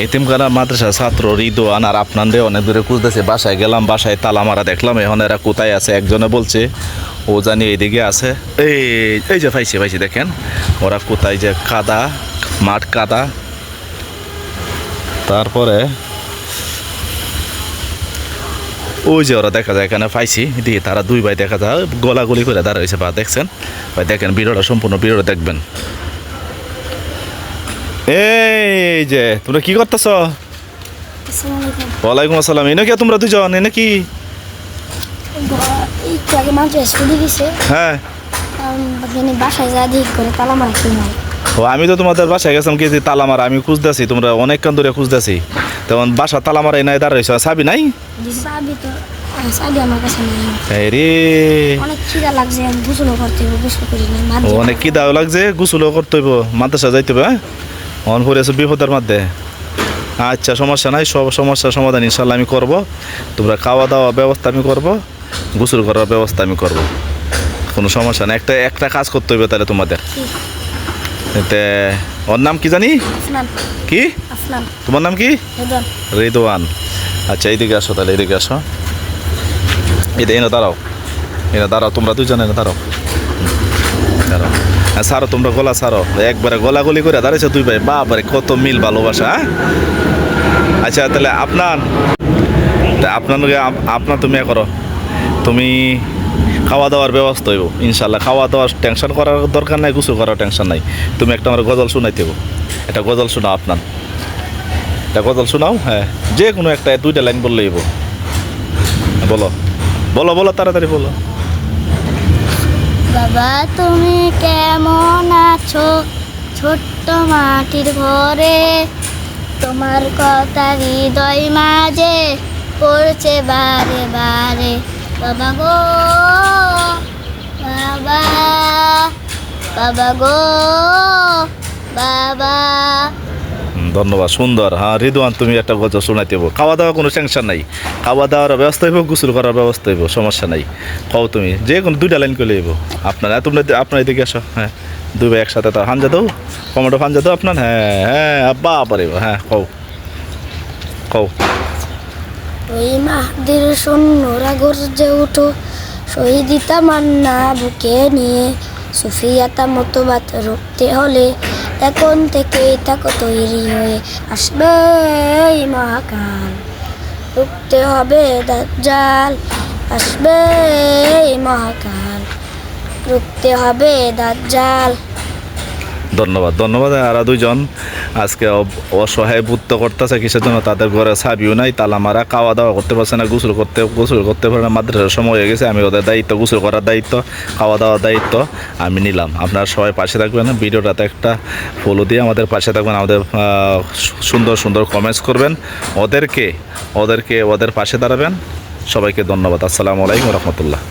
এতিমখানা মাদ্রাসা ছাত্র রিদওয়ান আর আপনাদের অনেক দূরে খুঁজতেছে। বাসায় গেলাম, বাসায় তালা মারা দেখলাম। এখন এরা কোথায় আছে? একজনে বলছে ও জানি এইদিকে আছে। এই এই যে পাইছি পাইছি, দেখেন ওরা কোথায়, যে কাদা, মাঠ কাদা। তারপরে ওই যে ওরা দেখা যায় এখানে পাইছি দিয়ে, তারা দুই ভাই দেখা যায় গলাগলি করে দাঁড়াইছে। বা দেখছেন ভাই, দেখেন ভিডিওটা সম্পূর্ণ ভিডিওটা দেখবেন। এই যে তোমরা কি করতেছ? ওয়ালাইকুম আসসালাম। এনে কি তোমরা দুজন? এনে কি? হ্যাঁ, ও আমি তো তোমাদের বাসায় গেছিলাম, কি তালা মারা আমি খুঁজতেছি, তোমরা অনেকক্ষণ ধরে খুঁজতেছি। তখন বাসা তালা মারা নাই দাঁড়াইছ, চাবি নাই? অনেক খিদাও লাগছে, গোসলও করতে হইব, মাদ্রাসা যাইতে হবে। অন পরে আছো বিপদের মধ্যে। আচ্ছা সমস্যা নাই, সব সমস্যার সমাধান ইনশাল্লাহ আমি করব। তোমরা খাওয়া দাওয়া ব্যবস্থা আমি করব, গোসল করার ব্যবস্থা আমি করব, কোনো সমস্যা নাই। একটা কাজ করতে হইবে তাহলে তোমাদের। এতে ওর নাম কি জানি? কি তোমার নাম কি? রিদওয়ান। আচ্ছা এইদিকে আসো, তাহলে এদিকে আসো। এনে দাঁড়াও, এনে দাঁড়াও, তোমরা দুজন এনে দাঁড়াও, দাঁড়াও। হ্যাঁ সারো, তোমরা গলা সারো। একবারে গলাগলি করে দাঁড়াইছো দুই ভাই, বাবারে কত মিল ভালোবাসা। আচ্ছা তাহলে আপনার তুমি করো, তুমি খাওয়া দাওয়ার ব্যবস্থা হইব ইনশাল্লাহ। খাওয়া দাওয়ার টেনশন করার দরকার নাই, গোসল করার টেনশন নাই। তুমি একটা আমার গজল শোনাইতে হইব, একটা গজল শোনাও আপনার, একটা গজল শোনাও। হ্যাঁ যে কোনো একটা দুইটা লাইন বললেই হইব। বলো বলো বলো, তাড়াতাড়ি বলো। বাবা তুমি কেমন আছো ছোট্ট মাটির ঘরে, তোমার কথা হৃদয় মাঝে পড়ছে বারে বারে। বাবা গো বাবা, বাবা গো বাবা। ধন্যবাদ, সুন্দর। হ্যাঁ রিদওয়ান, তুমি একটা গজল শোনাইতে হইব। খাওয়া দাওয়া কোনো টেনশন নাই, খাওয়া দাওয়ার ব্যবস্থা হইব, গোসল করার ব্যবস্থা হইব, সমস্যা নাই। কও তুমি যে কোনো দুইটা লাইন করলে হইব। তোমরা আপনার এদিকে আসো। হ্যাঁ দুই ভাই একসাথে, তো হাঞ্জা দাও, টমেটো হাঞ্জা দাও আপনার। হ্যাঁ হ্যাঁ আব্বা পারিব। হ্যাঁ কও কও। ওই মাহদের সৈন্যরা গর্জে উঠো, শহীদি তামান্না বুকে নিয়ে, সুফিয়াতা মতবাদ রুখতে হলে এখন থেকেই থাকো তৈরি হয়ে। আসবে এই মহাকাল, রুখতে হবে দাজ্জাল। আসবে এই মহাকাল, রুখতে হবে দাজ্জাল। ধন্যবাদ ধন্যবাদ। আর দুইজন আজকে অসহায় বুদ্ধ করতেছে কিসের জন্য? তাদের ঘরে ছাবিও নাই, তালা মারা, খাওয়া দাওয়া করতে পারছে না, গোসল করতে পারে না। মাদ্রাসার সময় হয়ে গেছে, আমি ওদের দায়িত্ব, গোসল করার দায়িত্ব, খাওয়া দাওয়ার দায়িত্ব আমি নিলাম। আপনারা সবাই পাশে থাকবেন, ভিডিওটাতে একটা ফলো দিয়ে আমাদের পাশে থাকবেন, আমাদের সুন্দর সুন্দর কমেন্টস করবেন, ওদের পাশে দাঁড়াবেন। সবাইকে ধন্যবাদ। আসসালামু আলাইকুম রহমতুল্লাহ।